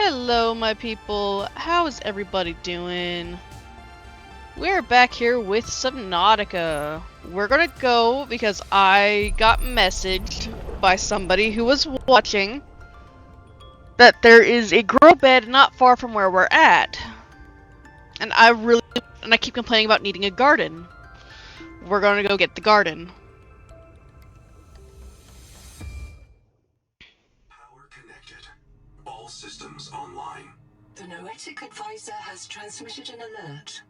Hello, my people. How is everybody doing? We're back here with Subnautica. We're gonna go because I got messaged by somebody who was watching that there is a grow bed not far from where we're at. And I keep complaining about needing a garden. We're gonna go get the garden. Power connected. All systems online. The Noetic Advisor has transmitted an alert.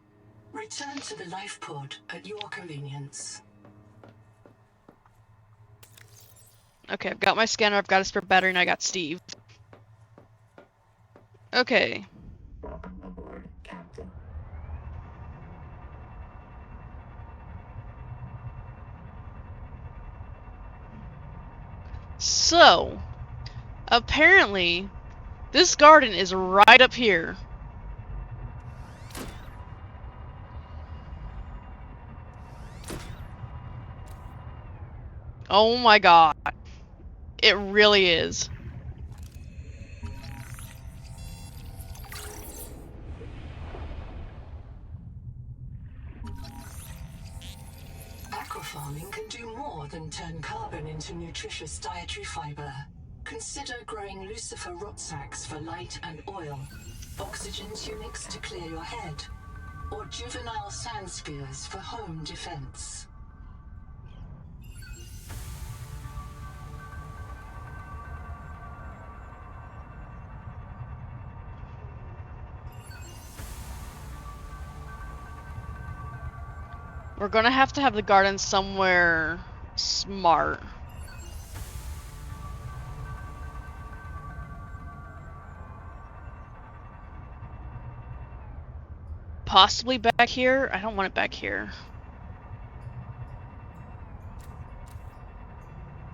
Return to the life pod at your convenience. Okay, I've got my scanner, I've got a spare battery, and I got Steve. Okay. So, apparently, this garden is right up here. Oh my god. It really is. Aquafarming can do more than turn carbon into nutritious dietary fiber. Consider growing Lucifer rot sacks for light and oil, oxygen tunics to clear your head, or juvenile sand spears for home defense. We're gonna have to have the garden somewhere smart. Possibly back here? I don't want it back here.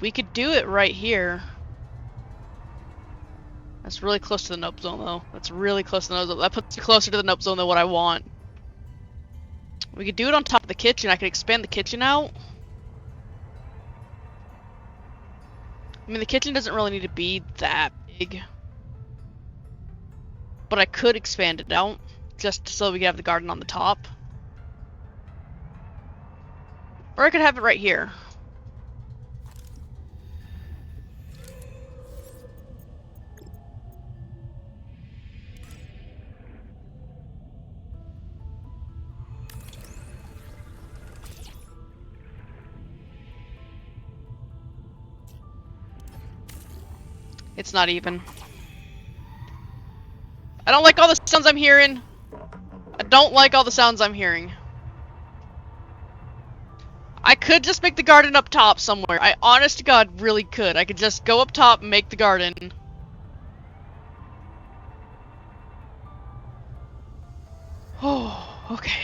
We could do it right here. That's really close to the nope zone though. That's really close to the nope zone. That puts me closer to the nope zone than what I want. We could do it on top of the kitchen. I could expand the kitchen out. I mean, the kitchen doesn't really need to be that big. But I could expand it out, just so we could have the garden on the top. Or I could have it right here. It's not even. I don't like all the sounds I'm hearing. I don't like all the sounds I'm hearing. I could just make the garden up top somewhere. I honest to God really could. I could just go up top and make the garden. Oh, okay.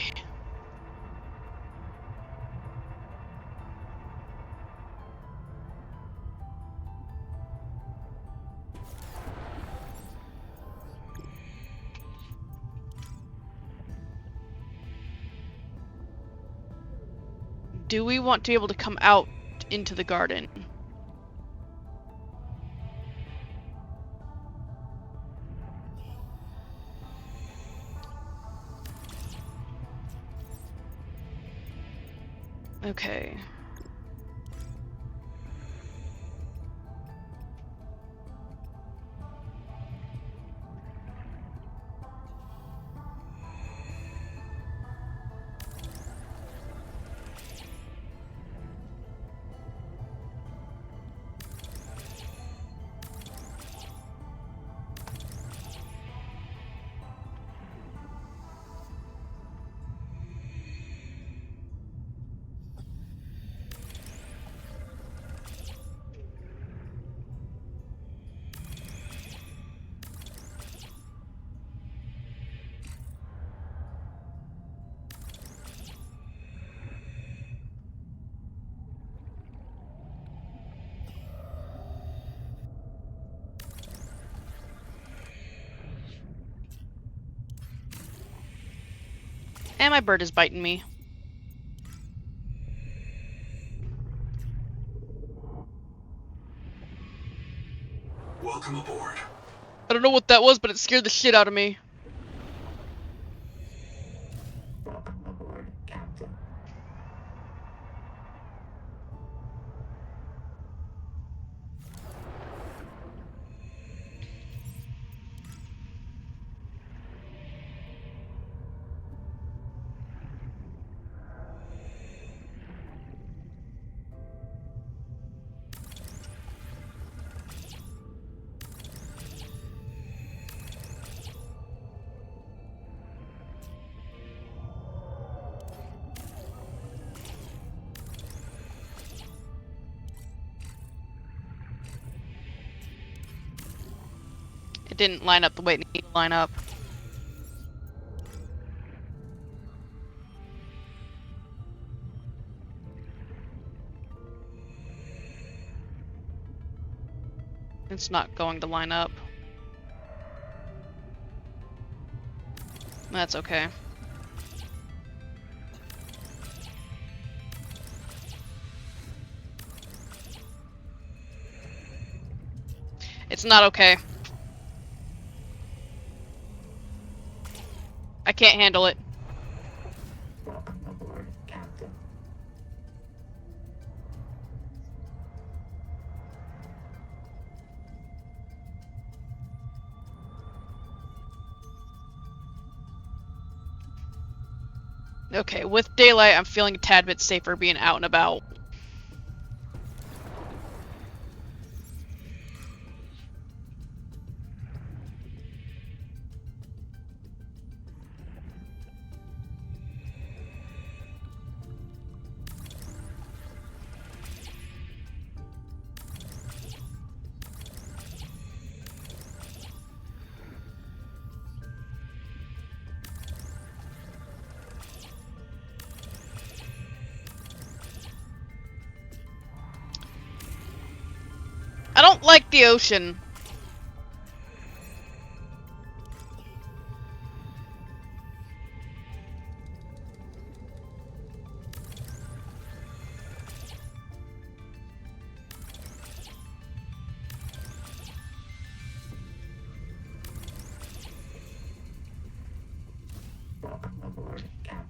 Do we want to be able to come out into the garden? Okay. And my bird is biting me. Welcome aboard. I don't know what that was, but it scared the shit out of me. It didn't line up the way it needed to line up. It's not going to line up. That's okay. It's not okay. I can't handle it. Okay, with daylight, I'm feeling a tad bit safer being out and about. I don't like the ocean.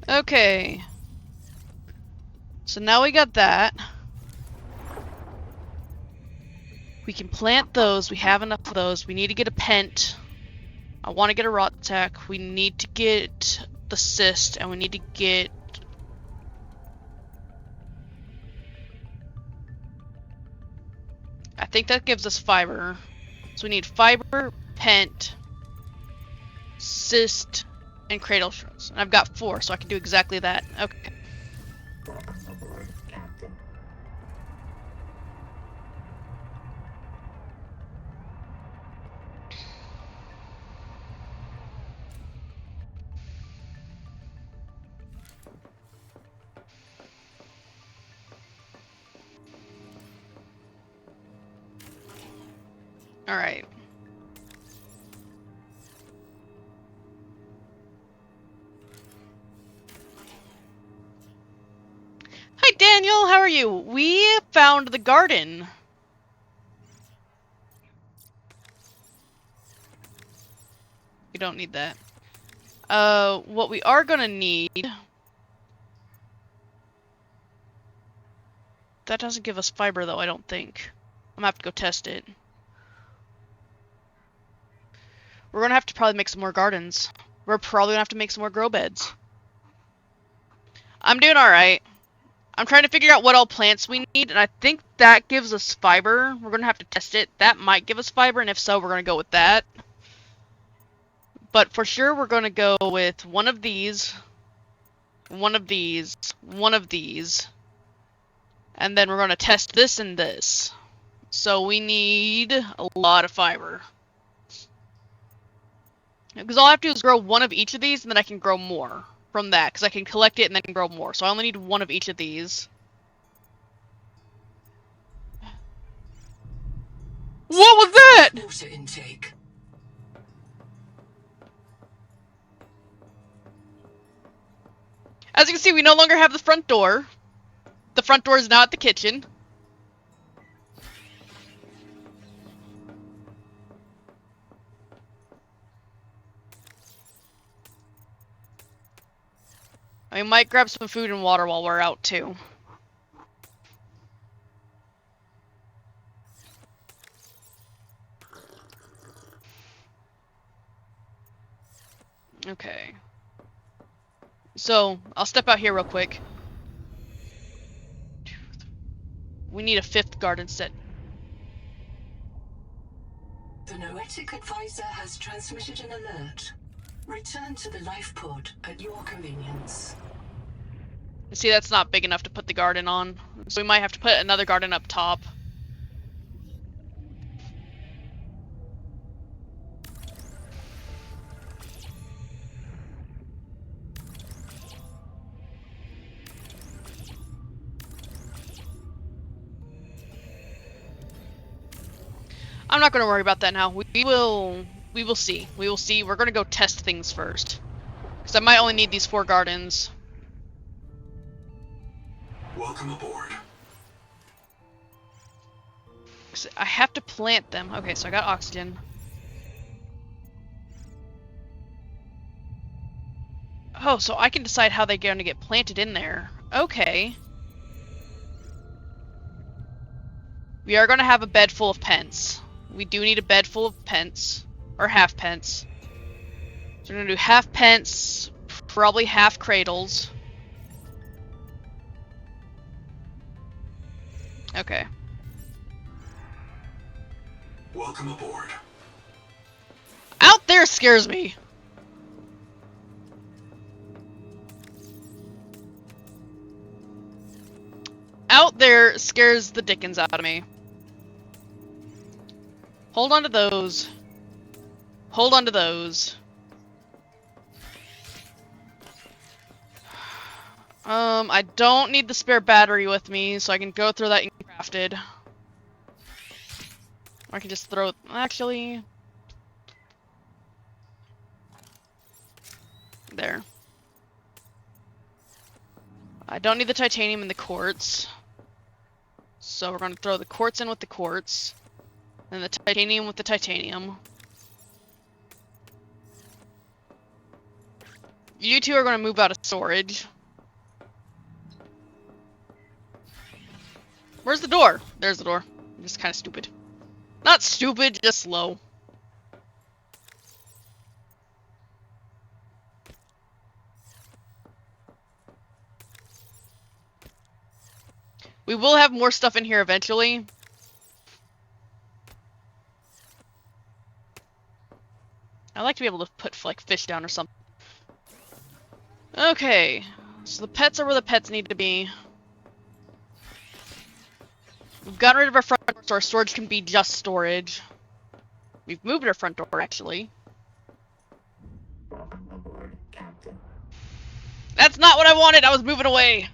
Okay. So now we got that. We can plant those. We have enough of those. We need to get a pent. I want to get a rot attack. We need to get the cyst, and we need to get... I think that gives us fiber. So we need fiber, pent, cyst, and cradle shrubs. And I've got 4, so I can do exactly that. Okay. Alright. Hi Daniel, how are you? We found the garden. We don't need that. What we are gonna need... That doesn't give us fiber though, I don't think. I'm gonna have to go test it. We're gonna have to probably make some more gardens. We're probably gonna have to make some more grow beds. I'm doing alright. I'm trying to figure out what all plants we need, and I think that gives us fiber. We're gonna have to test it. That might give us fiber, and if so, we're gonna go with that. But for sure, we're gonna go with one of these, one of these, one of these, and then we're gonna test this and this. So we need a lot of fiber. Because all I have to do is grow one of each of these, and then I can grow more from that. Because I can collect it and then grow more. So I only need one of each of these. What was that? Water intake. As you can see, we no longer have the front door. The front door is now at the kitchen. I might grab some food and water while we're out, too. Okay. So, I'll step out here real quick. We need a 5th garden set. The Noetic Advisor has transmitted an alert. Return to the life pod at your convenience. See, that's not big enough to put the garden on. So we might have to put another garden up top. I'm not going to worry about that now. We will see. We will see. We're going to go test things first. Because I might only need these 4 gardens. Welcome aboard. I have to plant them. Okay, so I got oxygen. Oh, so I can decide how they're going to get planted in there. Okay. We are going to have a bed full of pence. We do need a bed full of pence. Or half pence. So we're going to do half pence, probably half cradles. Okay. Welcome aboard. Out there scares me! Out there scares the dickens out of me. Hold on to those. Hold on to those. I don't need the spare battery with me, so I can go through that and crafted. Or I can just throw it. Actually. There. I don't need the titanium and the quartz. So we're going to throw the quartz in with the quartz. And the titanium with the titanium. You two are going to move out of storage. Where's the door? There's the door. I'm just kind of stupid. Not stupid, just slow. We will have more stuff in here eventually. I like to be able to put, like, fish down or something. Okay. So the pets are where the pets need to be. We've gotten rid of our front door, so our storage can be just storage. We've moved our front door, actually. That's not what I wanted! I was moving away!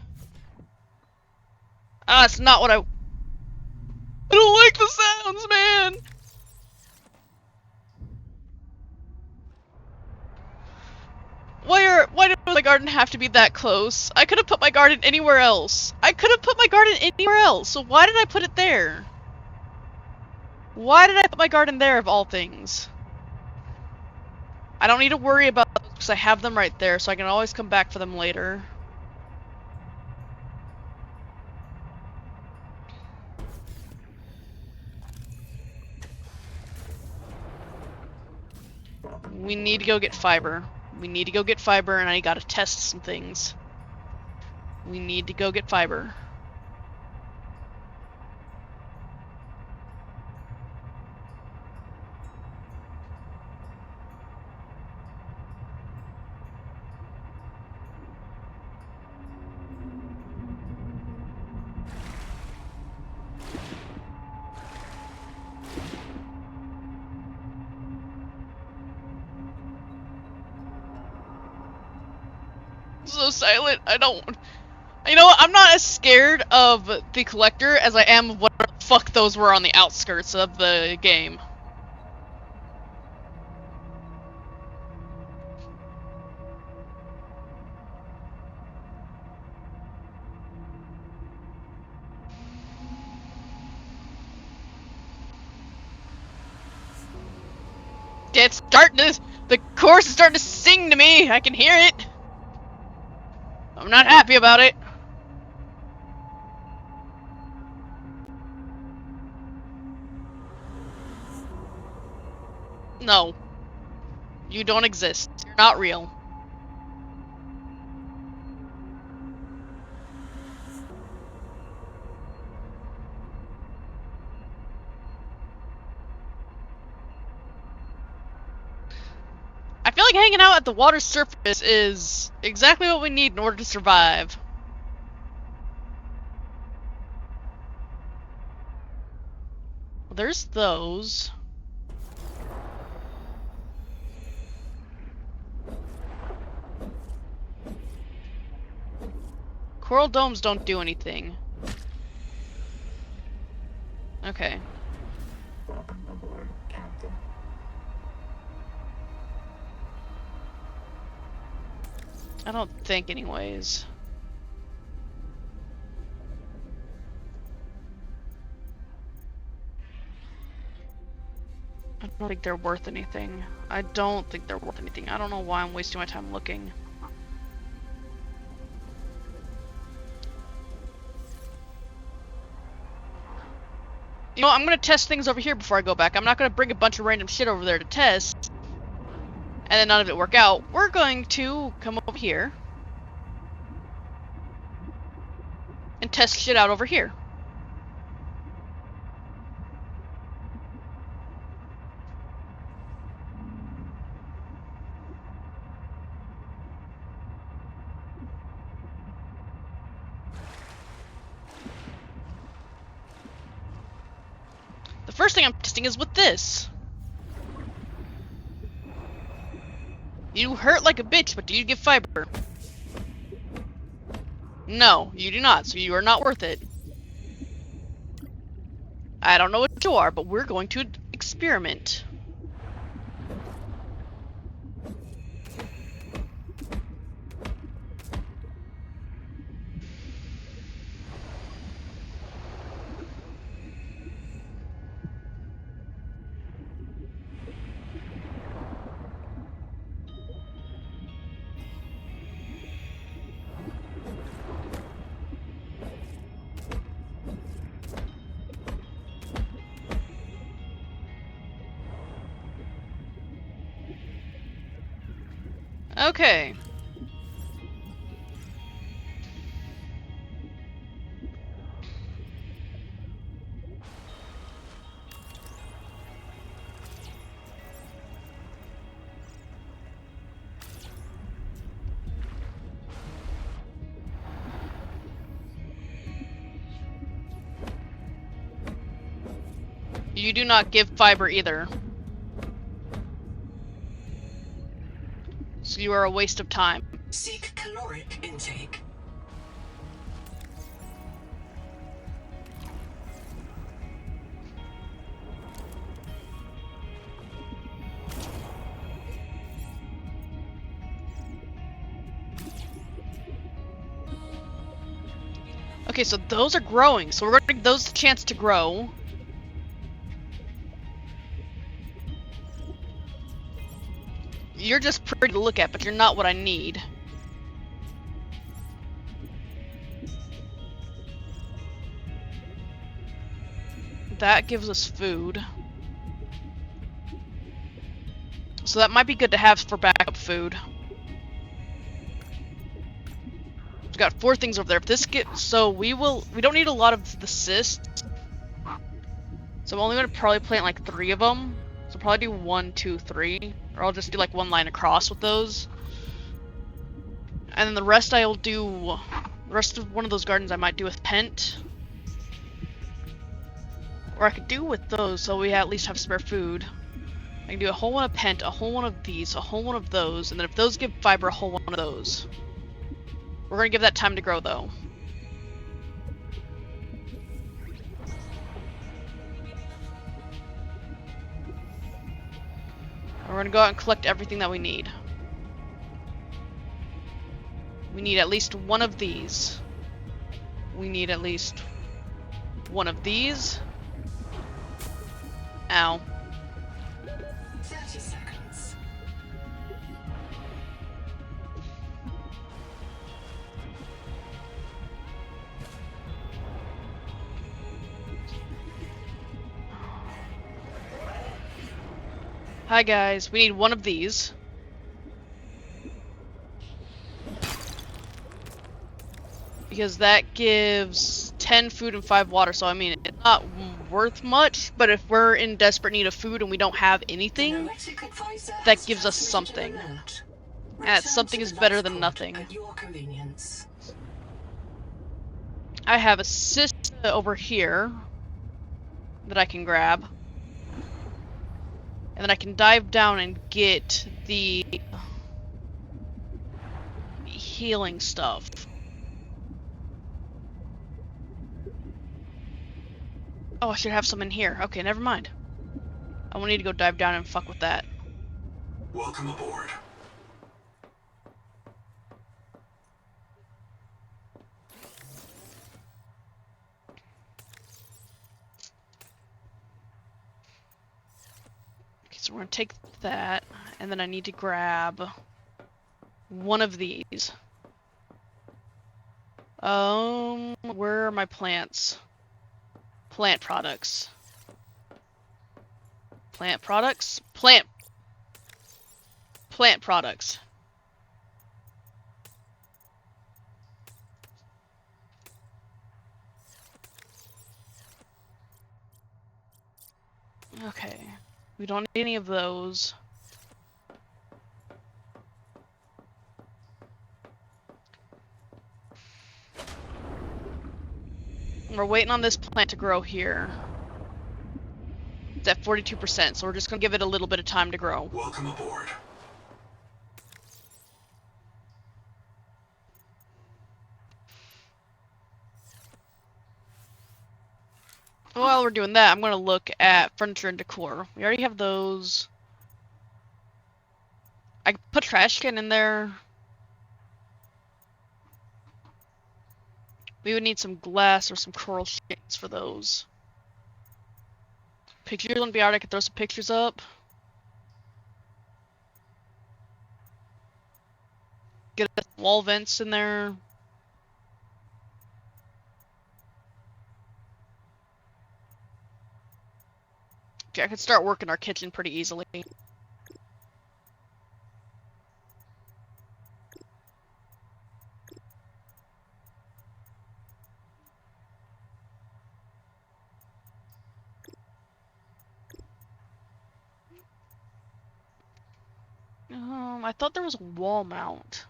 Ah, it's not what I don't like the sounds, man! Why did my garden have to be that close? I could have put my garden anywhere else. So why did I put it there? Why did I put my garden there of all things? I don't need to worry about those because I have them right there, so I can always come back for them later. We need to go get fiber. We need to go get fiber, and I gotta test some things. We need to go get fiber. So silent. I don't. You know what? I'm not as scared of the collector as I am of what the fuck those were on the outskirts of the game. It's starting to. The chorus is starting to sing to me. I can hear it. I'm not happy about it. No. You don't exist. You're not real. I feel like hanging out at the water's surface is exactly what we need in order to survive. Well, there's those. Coral domes don't do anything. Okay. Welcome aboard, Captain. I don't think anyways. I don't think they're worth anything. I don't think they're worth anything. I don't know why I'm wasting my time looking. You know, I'm gonna test things over here before I go back. I'm not gonna bring a bunch of random shit over there to test, and then none of it work out. We're going to come over here and test shit out over here. The first thing I'm testing is with this. You hurt like a bitch, but do you give fiber? No, you do not, so you are not worth it. I don't know what you are, but we're going to experiment. Okay. You do not give fiber either. So you are a waste of time. Seek caloric intake. Okay, so those are growing, so we're gonna give those a chance to grow. You're just pretty to look at, but you're not what I need. That gives us food. So that might be good to have for backup food. We've got 4 things over there. If this gets, so we don't need a lot of the cysts. So I'm only gonna probably plant like 3 of them. So probably do 1, 2, 3. Or I'll just do like one line across with those. And then the rest I'll do, the rest of one of those gardens I might do with Pent. Or I could do with those so we at least have spare food. I can do a whole one of Pent, a whole one of these, a whole one of those, and then if those give fiber, a whole one of those. We're gonna give that time to grow though. We're gonna go out and collect everything that we need. We need at least one of these. We need at least one of these. Ow. 30 seconds. Hi guys, we need one of these. Because that gives 10 food and 5 water, so I mean, it's not worth much, but if we're in desperate need of food and we don't have anything, that gives us something. And something is better than nothing. I have a cyst over here that I can grab. And then I can dive down and get the healing stuff. Oh, I should have some in here. Okay, never mind. I will need to go dive down and fuck with that. Welcome aboard. Okay, so we're gonna take that, and then I need to grab one of these. Where are my plants? Plant products. Plant products? Plant products. Okay. We don't need any of those. We're waiting on this plant to grow here. It's at 42%, so we're just gonna give it a little bit of time to grow. Welcome aboard. While we're doing that, I'm gonna look at furniture and decor. We already have those. I could put a trash can in there. We would need some glass or some coral shades for those. Pictures wouldn't be out. I could throw some pictures up. Get wall vents in there. Okay, I could start working our kitchen pretty easily. I thought there was a wall mount.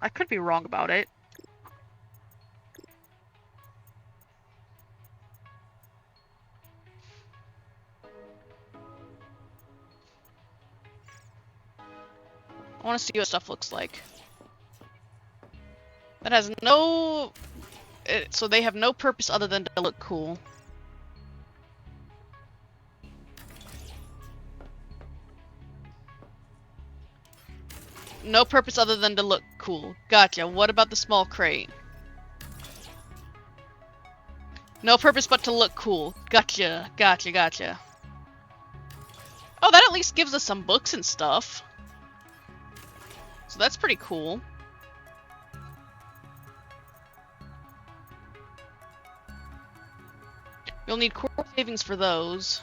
I could be wrong about it. I want to see what stuff looks like. That has no... so they have no purpose other than to look cool. No purpose other than to look cool. Gotcha. What about the small crate? No purpose but to look cool. Gotcha. Gotcha, gotcha. Oh, that at least gives us some books and stuff. So that's pretty cool. You'll need coral savings for those.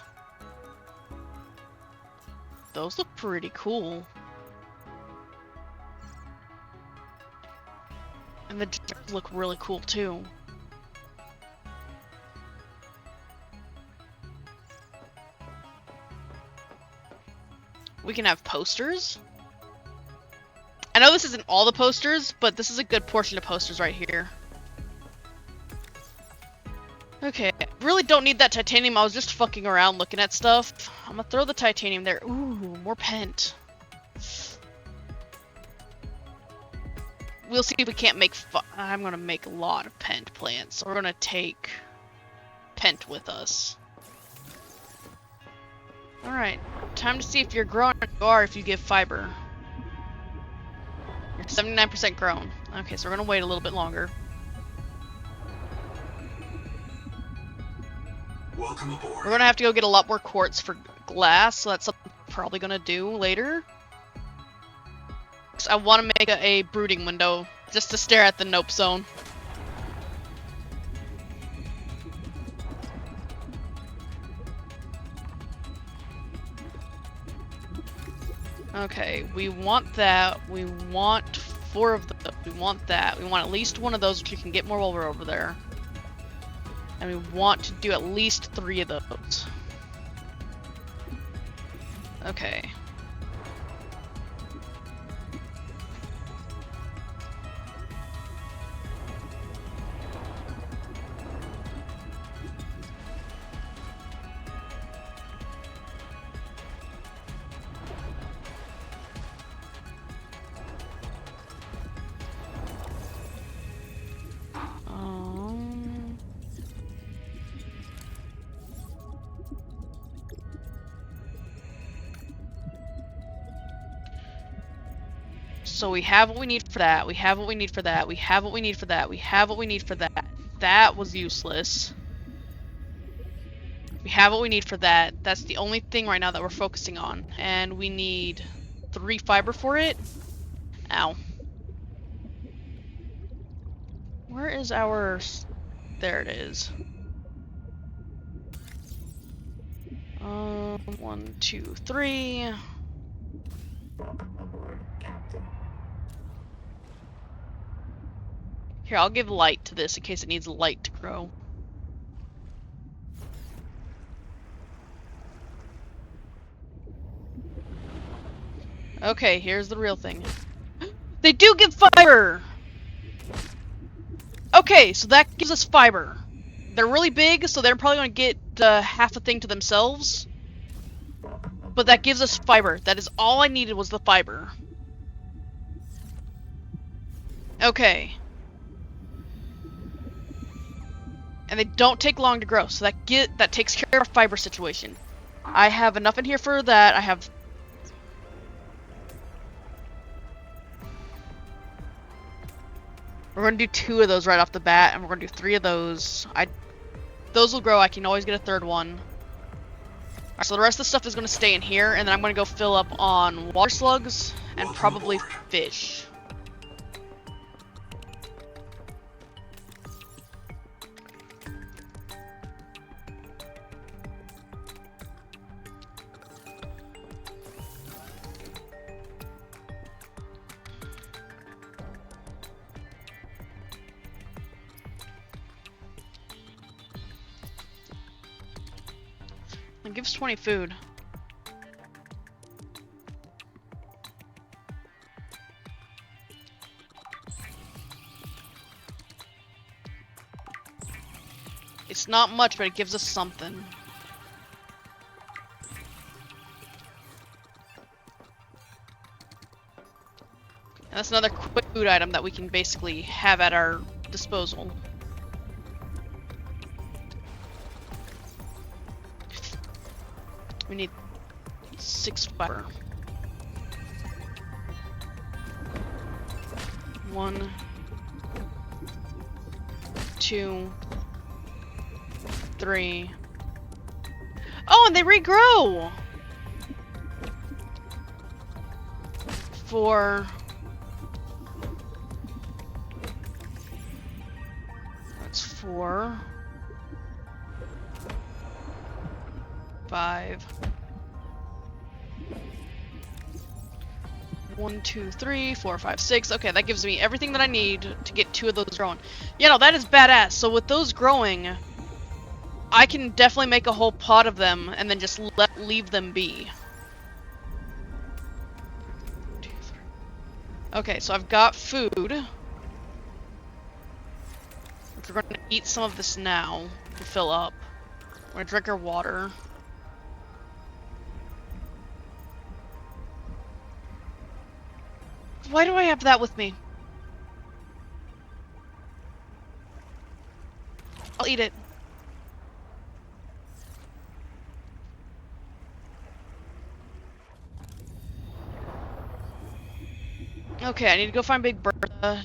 Those look pretty cool. And the jars look really cool too. We can have posters. I know this isn't all the posters, but this is a good portion of posters right here. Okay, really don't need that titanium. I was just fucking around looking at stuff. I'm gonna throw the titanium there. Ooh, more pent. We'll see if we can't make I'm gonna make a lot of pent plants. So we're gonna take pent with us. Alright, time to see if you're growing or if you give fiber. You're 79% grown. Okay, so we're gonna wait a little bit longer. Welcome aboard. We're gonna have to go get a lot more quartz for glass, so that's something we're probably gonna do later. I want to make a brooding window just to stare at the nope zone. Okay, we want that. We want 4 of those. We want that. We want at least 1 of those, which we can get more while we're over there. And we want to do at least 3 of those. Okay. So we have what we need for that. We have what we need for that. We have what we need for that. We have what we need for that. That was useless. We have what we need for that. That's the only thing right now that we're focusing on. And we need 3 fiber for it. Ow. Where is our... There it is. 1, 2, 3. Welcome aboard, Captain. Here, I'll give light to this in case it needs light to grow. Okay, here's the real thing. They do give fiber! Okay, so that gives us fiber. They're really big, so they're probably going to get half a thing to themselves. But that gives us fiber. That is all I needed was the fiber. Okay. And they don't take long to grow, so that takes care of our fiber situation. I have enough in here for that. I have... We're going to do 2 of those right off the bat, and we're going to do 3 of those. Those will grow. I can always get a 3rd one. Alright, so the rest of the stuff is going to stay in here, and then I'm going to go fill up on water slugs and Welcome probably aboard. fish. It gives 20 food. It's not much, but it gives us something. And that's another quick food item that we can basically have at our disposal. We need 6 fiber. 1, 2, 3. Oh, and they regrow! 4. That's 4. 5. 1, 2, 3, 4, 5, 6. Okay, that gives me everything that I need to get 2 of those growing. Yeah, no, that is badass. So with those growing, I can definitely make a whole pot of them and then just leave them be. 2, 3. Okay, so I've got food. We're going to eat some of this now to fill up. We're going to drink our water. Why do I have that with me? I'll eat it. Okay, I need to go find Big Bertha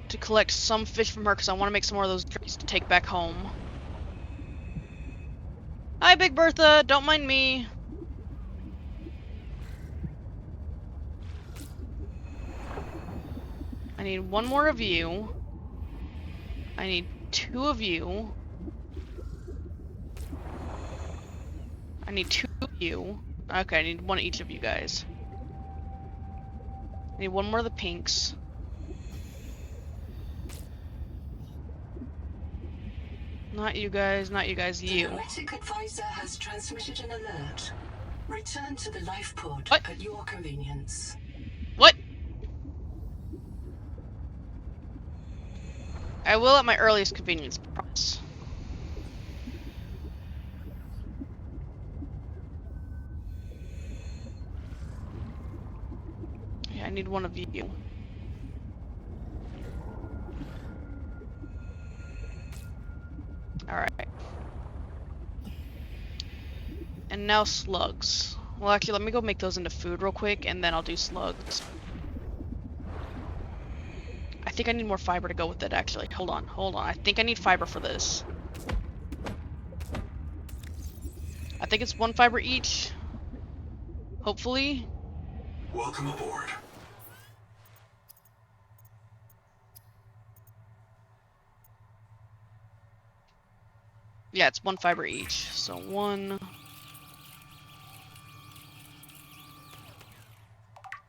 to collect some fish from her because I want to make some more of those drinks to take back home. Hi, Big Bertha. Don't mind me. I need 1 more of you. I need 2 of you. I need 2 of you. Okay, I need 1 each of you guys. I need one more of the pinks. Not you guys, not you guys, The you. Hermetic Advisor has transmitted an alert. Return to the life pod What? at your convenience. What? I will at my earliest convenience, promise. Yeah, I need one of you. Alright. And now slugs. Well, actually, let me go make those into food real quick, and then I'll do slugs. I think I need more fiber to go with it, actually. Hold on, hold on. I think I need fiber for this. I think it's 1 fiber each. Hopefully. Welcome aboard. Yeah, it's 1 fiber each. So 1,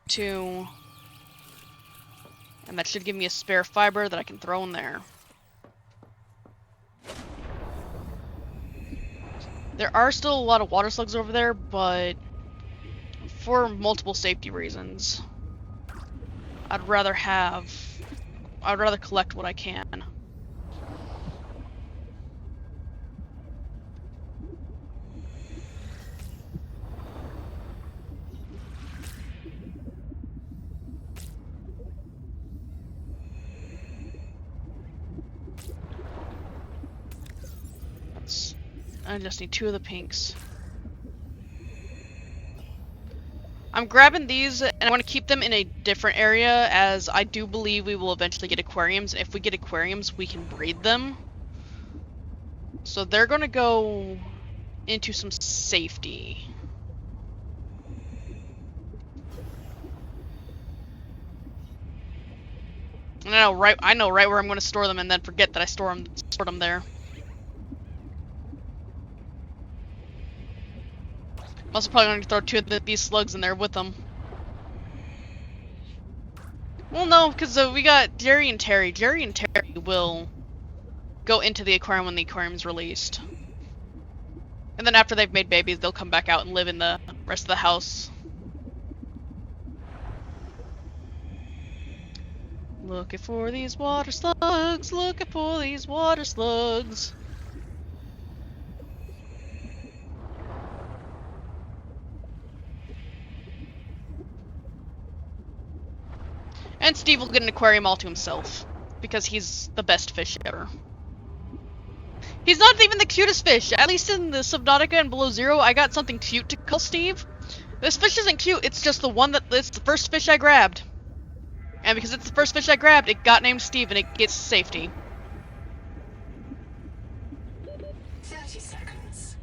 2, and that should give me a spare fiber that I can throw in there. There are still a lot of water slugs over there, but for multiple safety reasons, I'd rather collect what I can. I just need 2 of the pinks. I'm grabbing these, and I want to keep them in a different area, as I do believe we will eventually get aquariums. If we get aquariums, we can breed them. So they're gonna go into some safety. I know right where I'm gonna store them, and then forget that I stored them there. I'm also probably going to throw 2 of these slugs in there with them. Well, no, because we got Jerry and Terry. Jerry and Terry will go into the aquarium when the aquarium is released. And then after they've made babies, they'll come back out and live in the rest of the house. Looking for these water slugs, looking for these water slugs. And Steve will get an aquarium all to himself, because he's the best fish ever. He's not even the cutest fish. At least in the Subnautica and Below Zero, I got something cute to call Steve. This fish isn't cute, it's just it's the first fish I grabbed. And because it's the first fish I grabbed, it got named Steve and it gets safety. 30 seconds.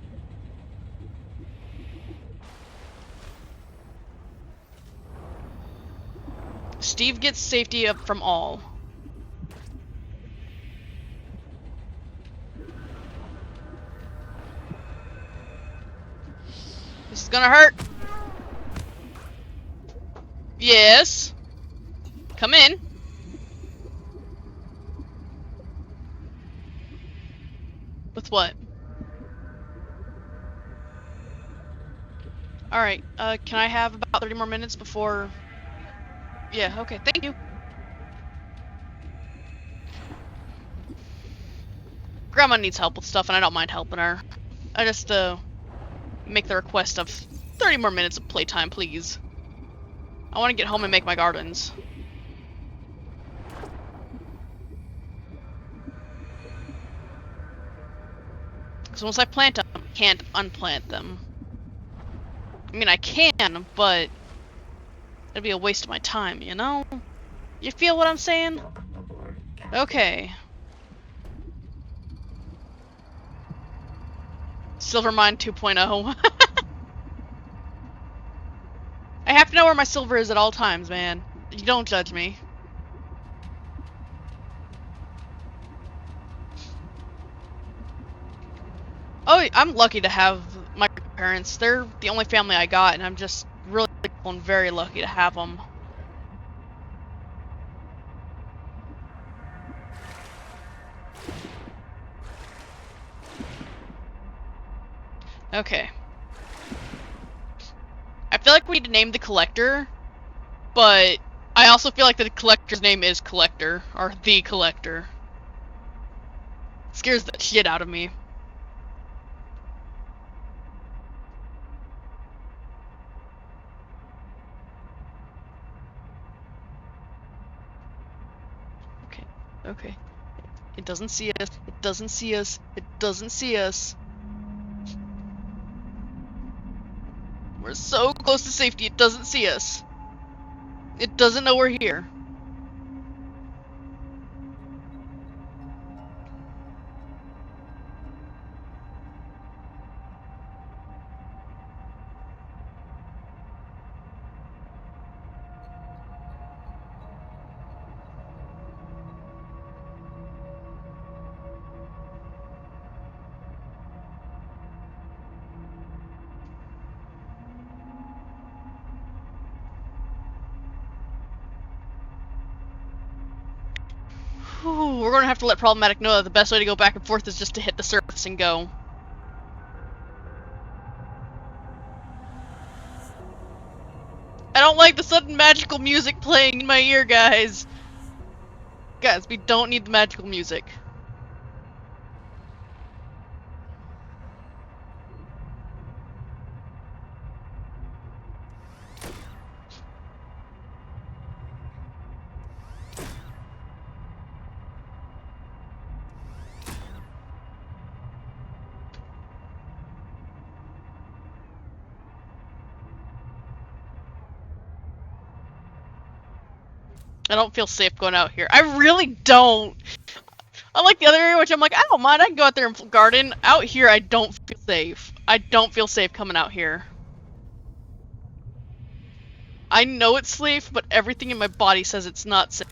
Steve gets safety up from all. This is gonna hurt. Yes. Come in. With what? Alright, can I have about 30 more minutes before... Yeah, okay, thank you. Grandma needs help with stuff, and I don't mind helping her. I just, make the request of 30 more minutes of playtime, please. I want to get home and make my gardens. Because once I plant them, I can't unplant them. I mean, I can, but it'd be a waste of my time, you know? You feel what I'm saying? Okay. Silvermine 2.0. I have to know where my silver is at all times, man. You don't judge me. Oh, I'm lucky to have my parents. They're the only family I got, and I'm just really grateful and very lucky to have them. Okay. I feel like we need to name the collector, but I also feel like the collector's name is Collector, or The Collector. Scares the shit out of me. Okay, okay. It doesn't see us, it doesn't see us, it doesn't see us. We're so close to safety, it doesn't see us. It doesn't know we're here. Whew, we're gonna have to let Problematic know that the best way to go back and forth is just to hit the surface and go. I don't like the sudden magical music playing in my ear, guys. Guys, we don't need the magical music. I don't feel safe going out here. I really don't. Unlike the other area, which I'm like, I don't mind, I can go out there and garden. Out here, I don't feel safe. I don't feel safe coming out here. I know it's safe, but everything in my body says it's not safe.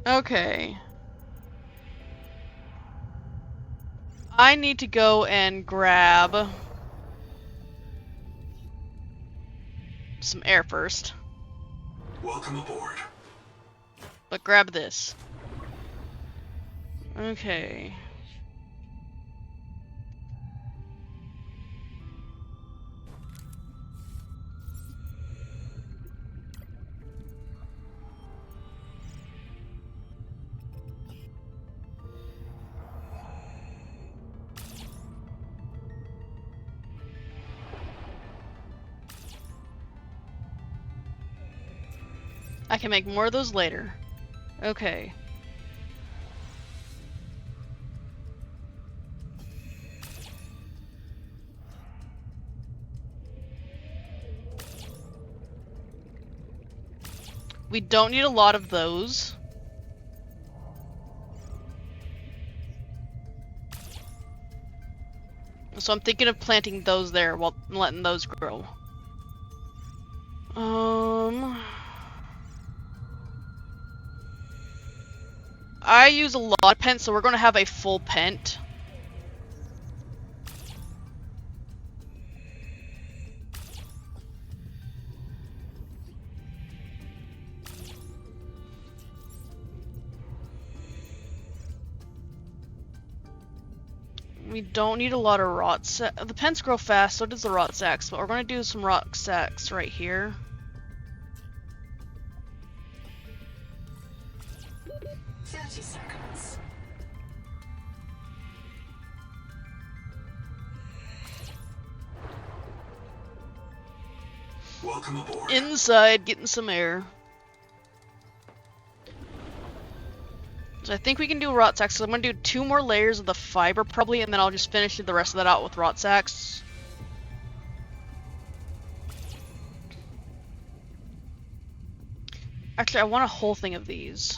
Okay. I need to go and grab some air first. Welcome aboard. But grab this. Okay. I can make more of those later. Okay. We don't need a lot of those. So I'm thinking of planting those there while letting those grow. I use a lot of pent, so we're gonna have a full pent. We don't need a lot of rot sacks. The pents grow fast, so does the rot sacks, but we're gonna do some rot sacks right here. Seconds. Welcome aboard. Inside, getting some air. So I think we can do rot sacks. So I'm gonna do 2 more layers of the fiber probably, and then I'll just finish the rest of that out with rot sacks. Actually, I want a whole thing of these.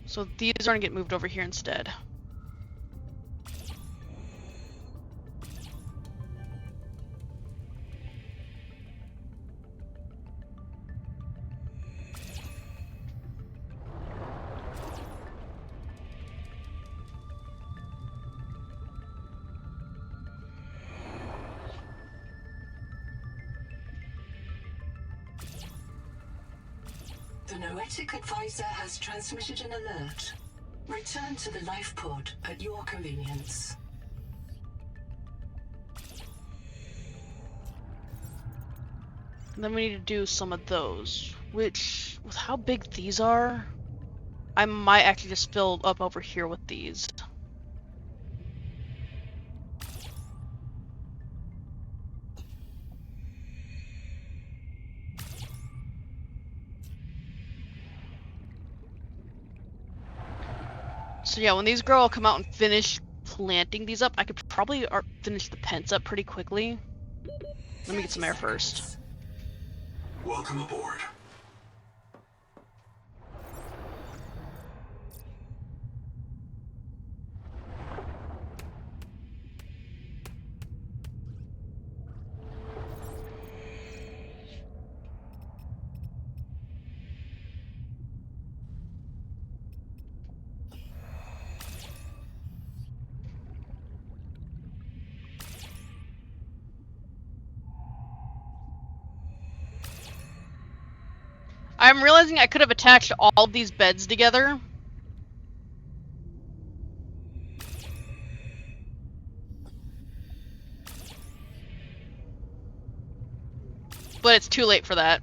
So these are gonna get moved over here instead. The Noetic Advisor has transmitted an alert. Return to the life pod at your convenience. Then we need to do some of those, which, with how big these are, I might actually just fill up over here with these. So yeah, when these grow, I'll come out and finish planting these up. I could probably finish the pens up pretty quickly. Let me get some air first. Welcome aboard. I'm realizing I could have attached all of these beds together. But it's too late for that.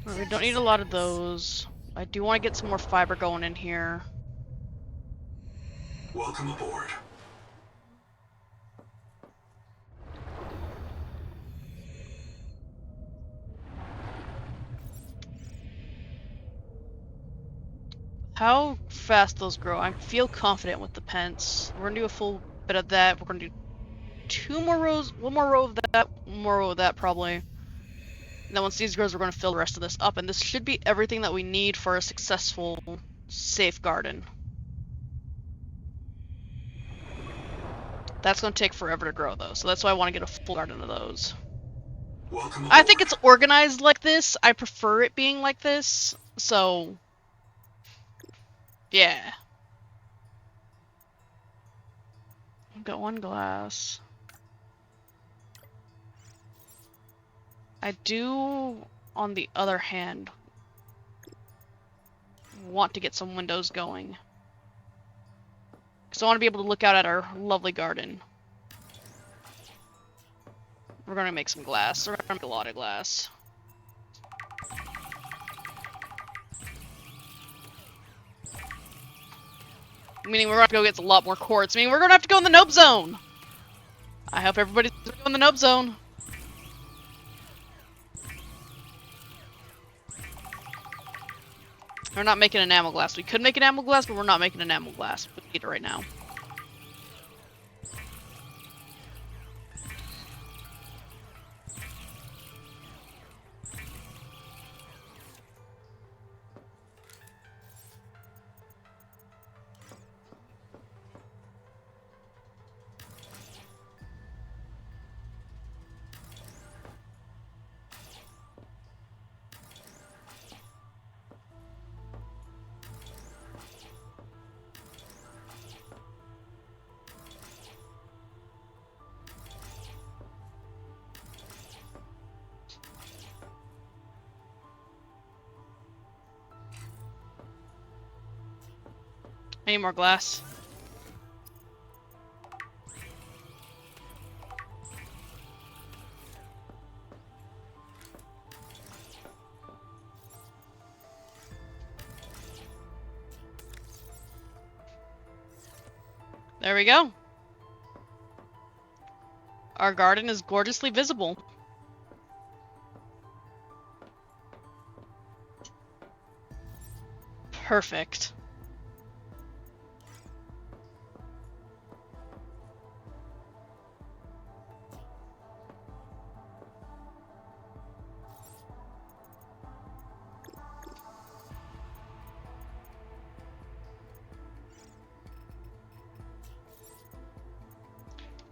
We don't need a lot of those. I do want to get some more fiber going in here. Welcome aboard. How fast those grow. I feel confident with the pence. We're gonna do a full bit of that. We're gonna do 2 more rows, 1 more row of that, 1 more row of that probably. And then once these grows, we're gonna fill the rest of this up, and this should be everything that we need for a successful safe garden. That's gonna take forever to grow though, so that's why I want to get a full garden of those. Welcome aboard. I think it's organized like this. I prefer it being like this, so yeah. I've got 1 glass. I do, on the other hand, want to get some windows going. Because I want to be able to look out at our lovely garden. We're going to make some glass. We're going to make a lot of glass. Meaning we're going to have to go get a lot more quartz. Meaning we're going to have to go in the nope zone. I hope everybody's going in the nope zone. We're not making enamel glass. We could make enamel glass, but we're not making enamel glass. We need it right now. I need more glass. There we go. Our garden is gorgeously visible. Perfect.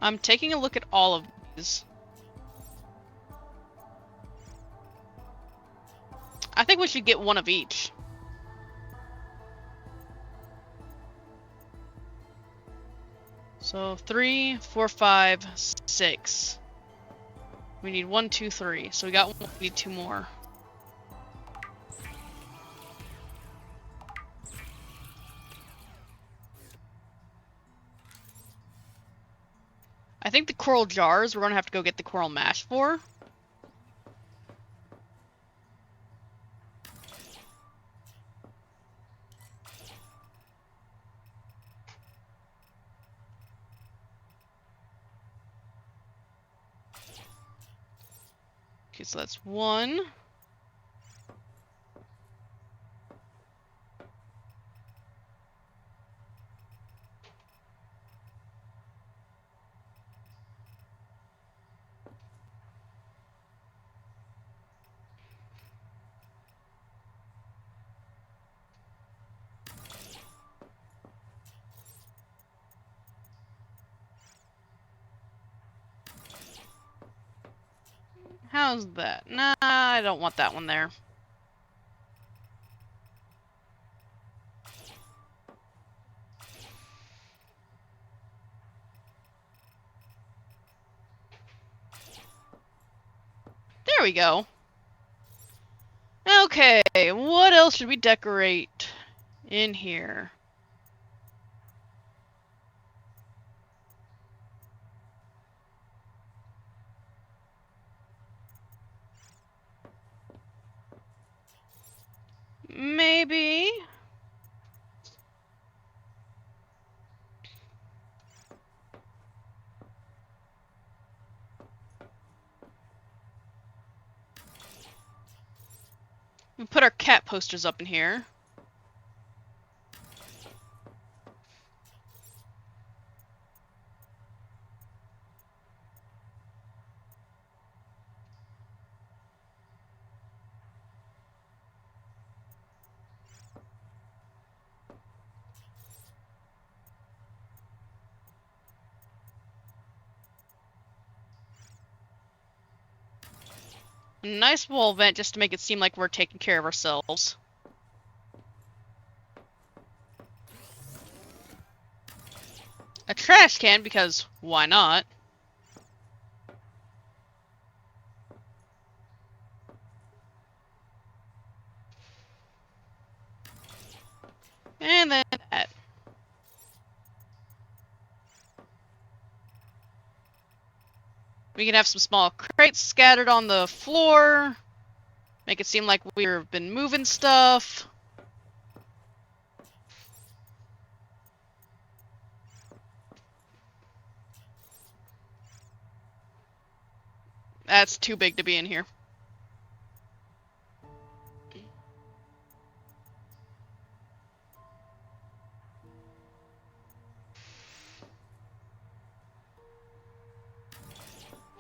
I'm taking a look at all of these. I think we should get one of each. So 3, 4, 5, 6. We need 1, 2, 3. So we got one. We need 2 more. I think the coral jars we're gonna have to go get the coral mash for. Okay, so that's 1. How's that? Nah, I don't want that one there. There we go. Okay, what else should we decorate in here? Maybe. We put our cat posters up in here. A nice wall vent just to make it seem like we're taking care of ourselves. A trash can, because why not? And then that. We can have some small crates scattered on the floor. Make it seem like we've been moving stuff. That's too big to be in here.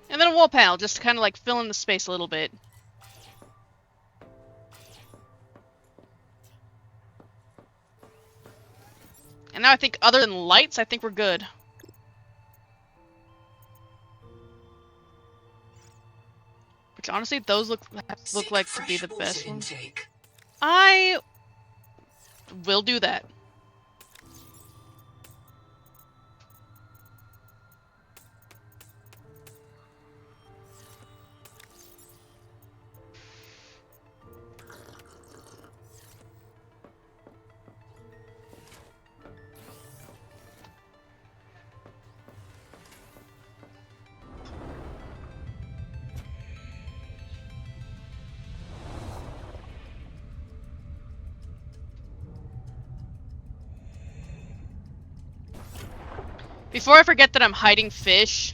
And then a wall panel, just to kind of like fill in the space a little bit. And now I think other than lights, I think we're good. Which honestly, those look like to be the best ones. I will do that. Before I forget that I'm hiding fish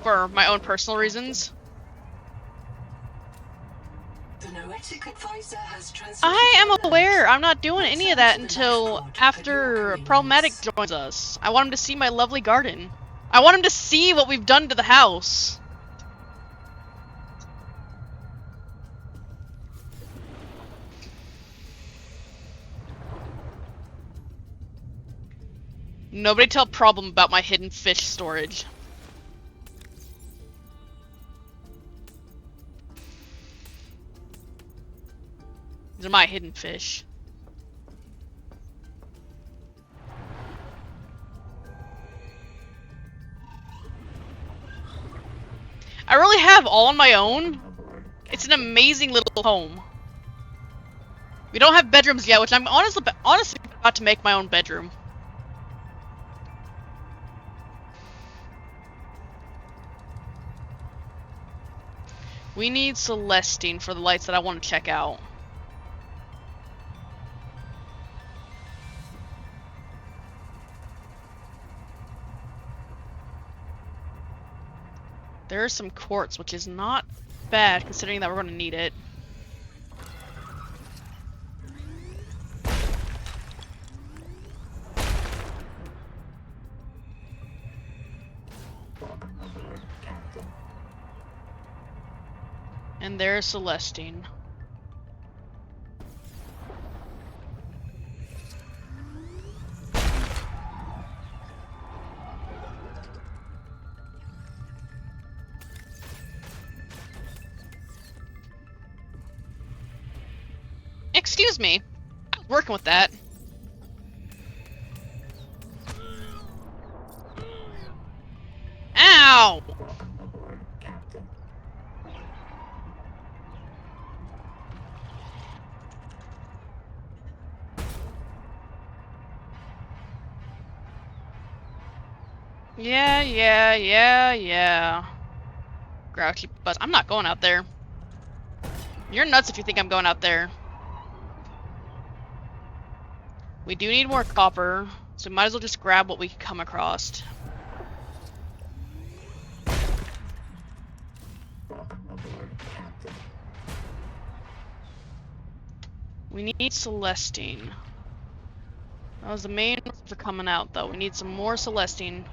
for my own personal reasons. The The Noetic advisor has transmitted I am an alert. aware. I'm not doing any of that Return to the until dashboard at after your Problematic convenience. joins us. I want him to see my lovely garden. I want him to see what we've done to the house. Nobody tell Problem about my hidden fish storage. These are my hidden fish. I really have all on my own. It's an amazing little home. We don't have bedrooms yet, which I'm honestly about to make my own bedroom. We need Celestine for the lights that I want to check out. There is some quartz, which is not bad considering that we're going to need it. And there's Celestine. Excuse me. I was working with that. Ow! Yeah. Grouchy buzz. I'm not going out there. You're nuts if you think I'm going out there. We do need more copper, so we might as well just grab what we can come across. We need Celestine. That was the main reason for coming out, though. We need some more Celestine.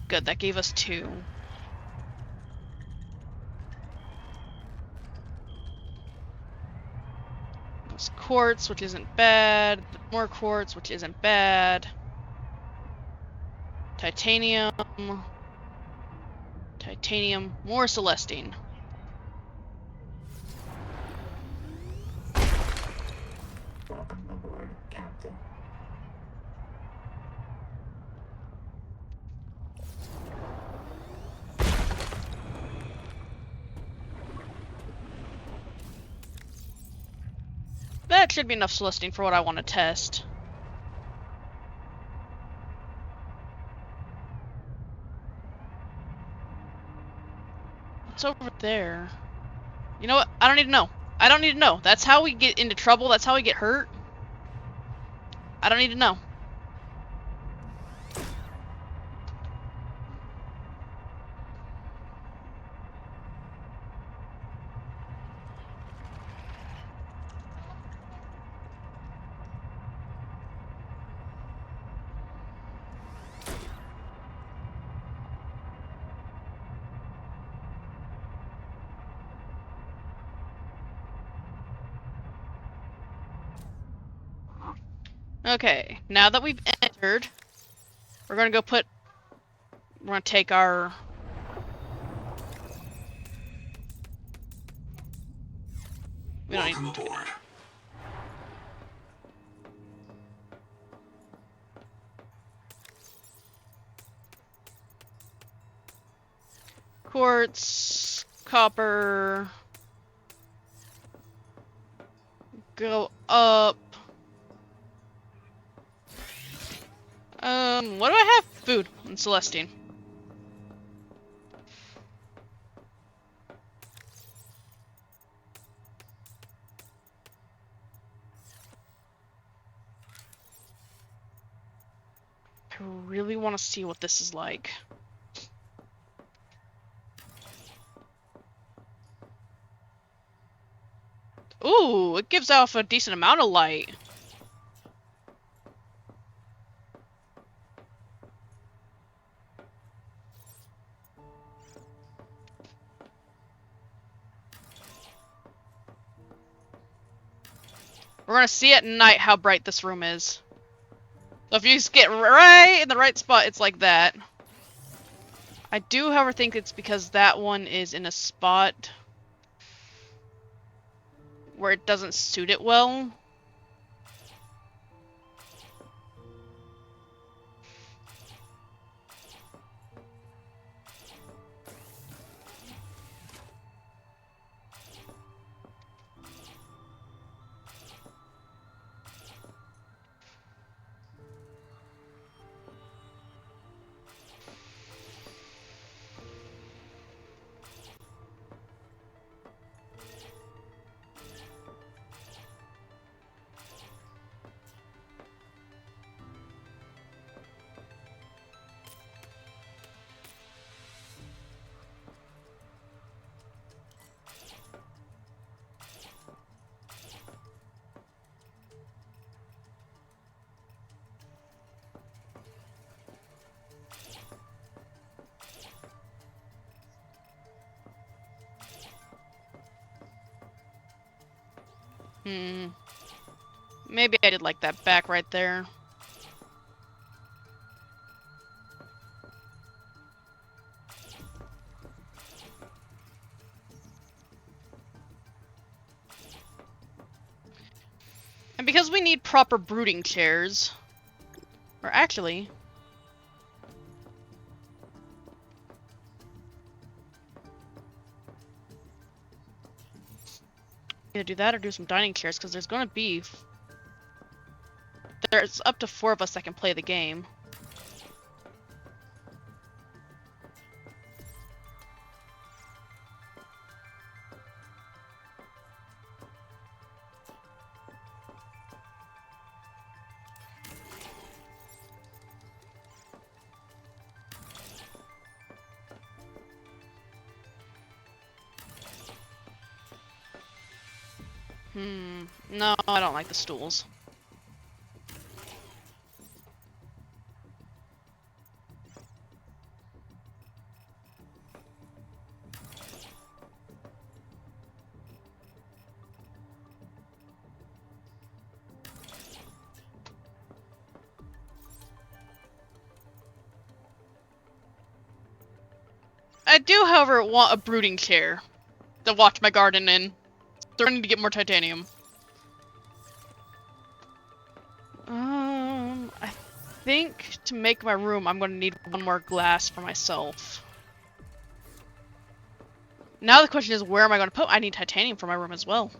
Good, that gave us 2. There's quartz, which isn't bad. More quartz, which isn't bad. Titanium. Titanium. More Celestine. That should be enough Celestine for what I want to test. What's over there? You know what? I don't need to know. I don't need to know. That's how we get into trouble. That's how we get hurt. I don't need to know. Okay, now that we've entered, we're gonna go put. We're gonna take our. We don't Welcome need to do aboard. that. Quartz, copper. Go up. What do I have? Food and Celestine. really want to see what this is like. Ooh, it gives off a decent amount of light. We're gonna see at night how bright this room is. So if you just get right in the right spot, it's like that. I do, however, think it's because that one is in a spot where it doesn't suit it well. Maybe I did like that back right there. And because we need proper brooding chairs, or actually, either do that or do some dining chairs, because there's gonna be... There's up to 4 of us that can play the game. No, I don't like the stools. I do, however, want a brooding chair to watch my garden in. Starting to get more titanium. I think to make my room, I'm going to need 1 more glass for myself. Now the question is, where am I going to put? I need titanium for my room as well.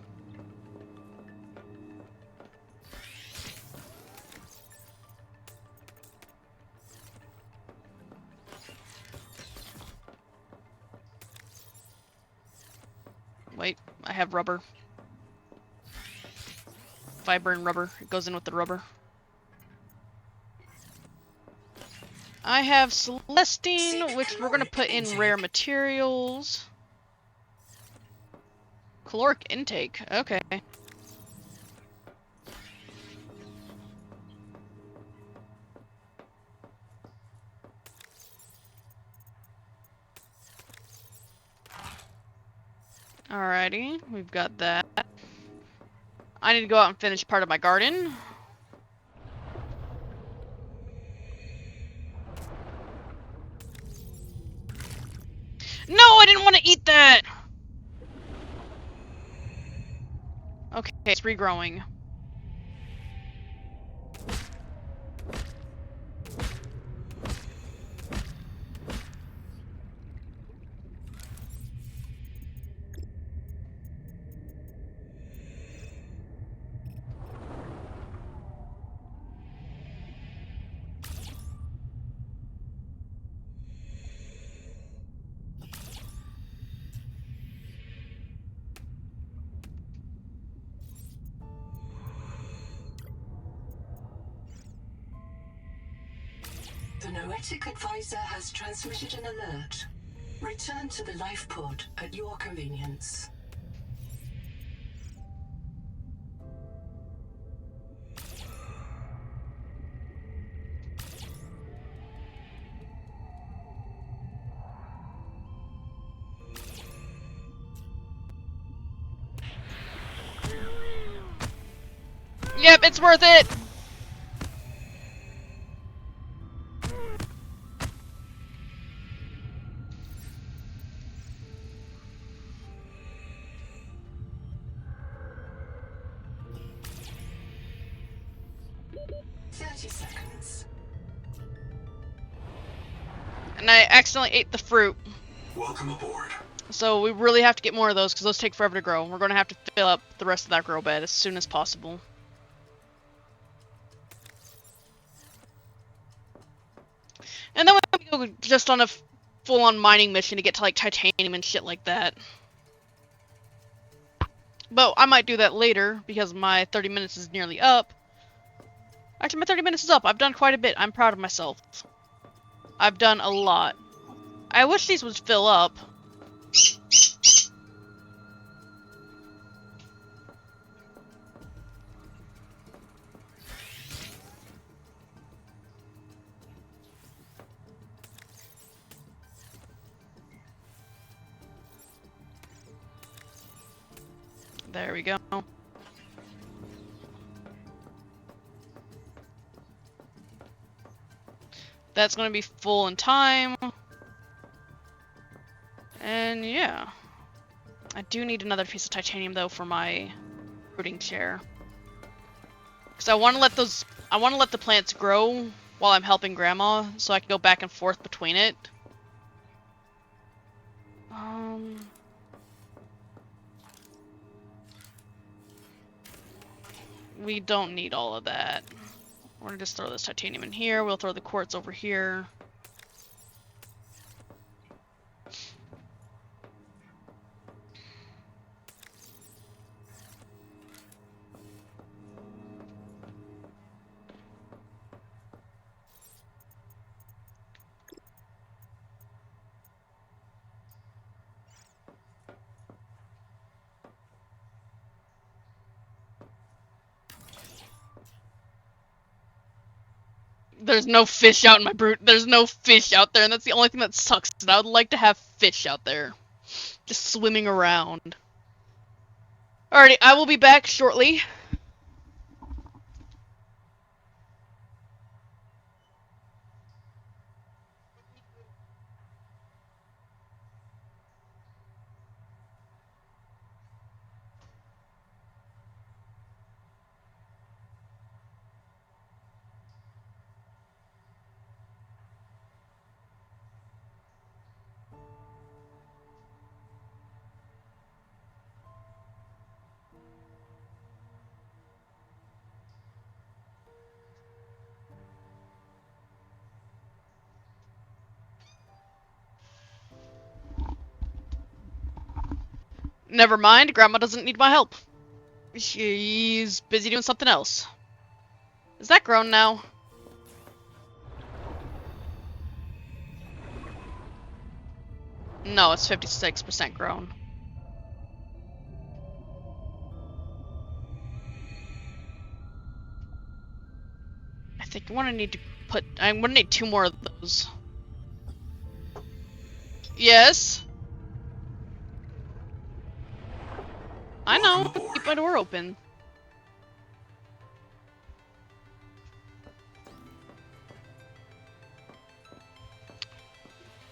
Wait, I have rubber. Fiber and rubber. It goes in with the rubber. I have Celestine, which we're going to put in rare materials. Caloric intake. Okay. Alrighty, we've got that. I need to go out and finish part of my garden. No, I didn't want to eat that! Okay, it's regrowing. The Noetic Advisor has transmitted an alert. Return to the life pod at your convenience. Yep, it's worth it! And I accidentally ate the fruit. Welcome aboard. So we really have to get more of those because those take forever to grow. We're going to have to fill up the rest of that grow bed as soon as possible. And then we go just on a full-on mining mission to get to like titanium and shit like that. But I might do that later because my 30 minutes is nearly up. Actually, my 30 minutes is up. I've done quite a bit. I'm proud of myself. I've done a lot. I wish these would fill up. There we go. That's gonna be full in time. And yeah. I do need another piece of titanium though for my brooding chair. Because I wanna let the plants grow while I'm helping Grandma, so I can go back and forth between it. We don't need all of that. We're gonna just throw this titanium in here. We'll throw the quartz over here. There's no fish out in my brood. There's no fish out there, and that's the only thing that sucks. And I would like to have fish out there. Just swimming around. Alrighty, I will be back shortly. Never mind, Grandma doesn't need my help. She's busy doing something else. Is that grown now? No, it's 56% grown. I think I'm gonna need 2 more of those. Yes? I know. Keep my door open.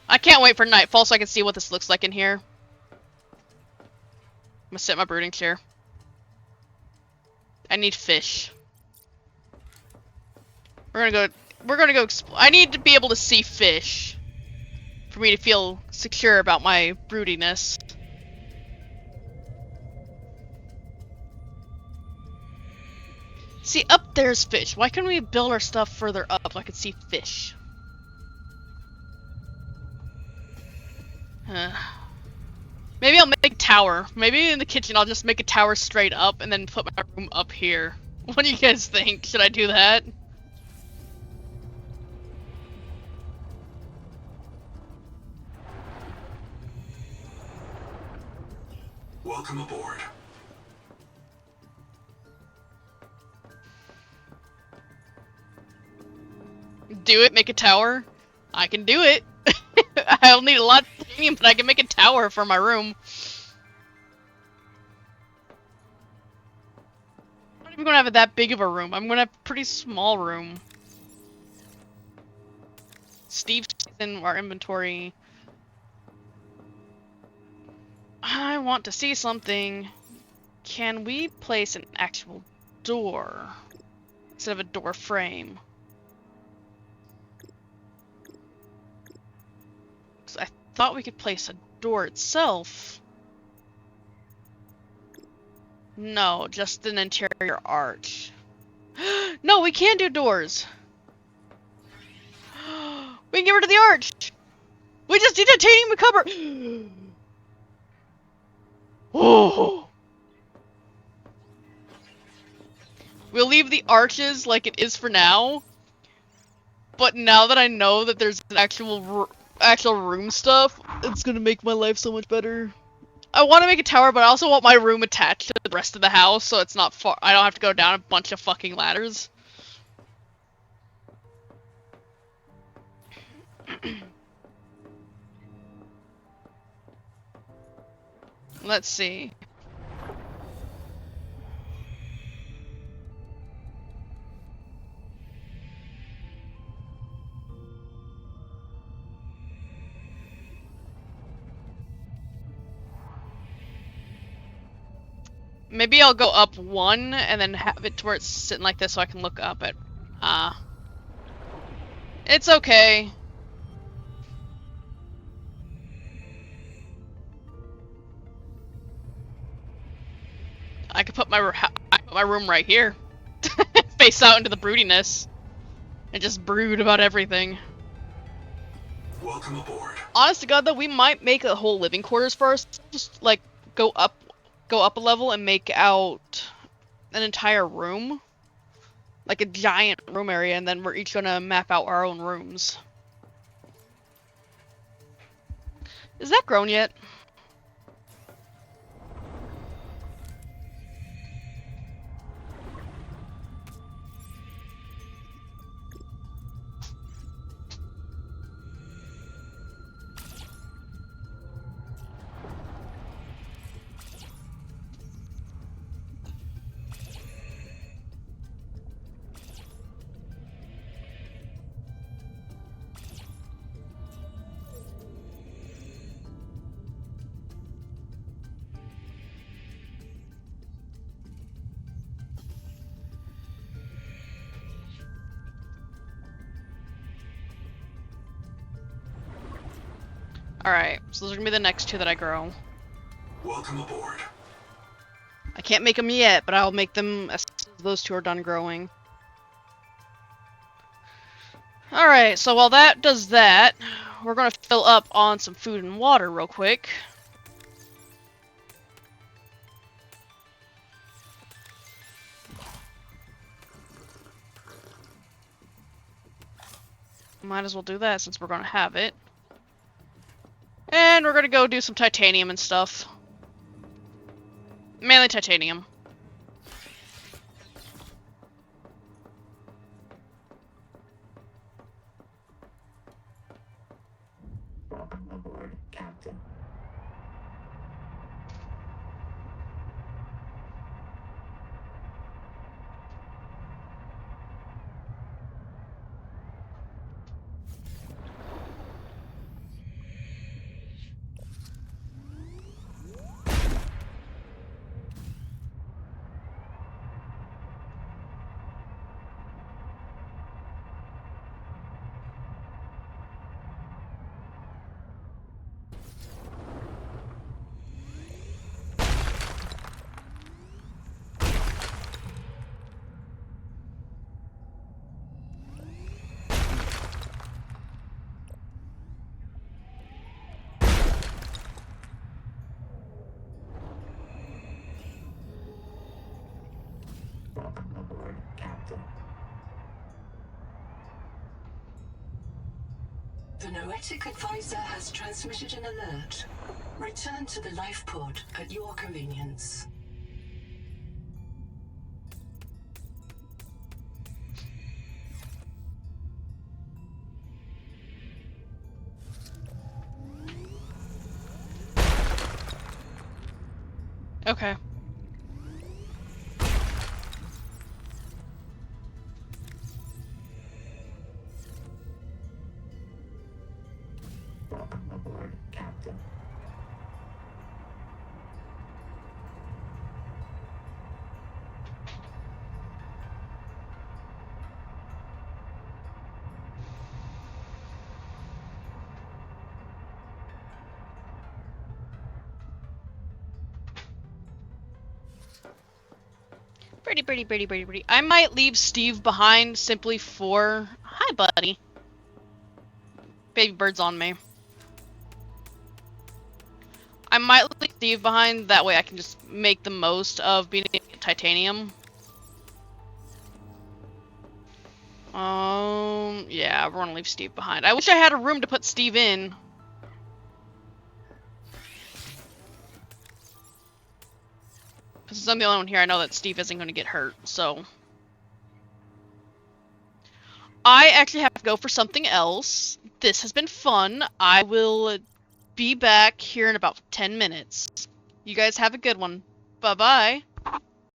I can't wait for nightfall so I can see what this looks like in here. I'm gonna sit in my brooding chair. I need fish. We're gonna go I need to be able to see fish for me to feel secure about my broodiness. See, up there's fish. Why couldn't we build our stuff further up so I could see fish? Maybe I'll make a tower. Maybe in the kitchen I'll just make a tower straight up and then put my room up here. What do you guys think? Should I do that? Welcome aboard. Do it, make a tower. I can do it. I'll need a lot of titanium, but I can make a tower for my room. I'm not even gonna have that big of a room. I'm gonna have a pretty small room. Steve's in our inventory. I want to see something. Can we place an actual door instead of a door frame? 'Cause I thought we could place a door itself. No, just an interior arch. No, we can do doors. We can get rid of the arch. We just did titanium and cover. Oh. We'll leave the arches like it is for now. But now that I know that there's an actual room stuff, it's gonna make my life so much better. I want to make a tower, but I also want my room attached to the rest of the house, so it's not far. I don't have to go down a bunch of fucking ladders. Let's see. Maybe I'll go up one and then have it to where it's sitting like this so I can look up at. It's okay. I could put my room right here, face out into the broodiness, and just brood about everything. Welcome aboard. Honest to God, though, we might make a whole living quarters first. Just like go up a level and make out an entire room, like a giant room area, and then we're each gonna map out our own rooms. Is that grown yet? Alright, so those are gonna be the next two that I grow. Welcome aboard. I can't make them yet, but I'll make them as soon as those two are done growing. Alright, so while that does that, we're gonna fill up on some food and water real quick. Might as well do that since we're gonna have it. And we're gonna go do some titanium and stuff. Mainly titanium. Welcome aboard, Captain. Welcome aboard, Captain. The Noetic Advisor has transmitted an alert. Return to the life pod at your convenience. Okay. Welcome aboard, Captain. Pretty. I might leave Steve behind simply for... Hi, buddy. Baby bird's on me. I might leave Steve behind, that way I can just make the most of being titanium. Yeah, we're gonna leave Steve behind. I wish I had a room to put Steve in. Since I'm the only one here, I know that Steve isn't gonna get hurt, so... I actually have to go for something else. This has been fun. I will be back here in about 10 minutes. You guys have a good one. Bye-bye.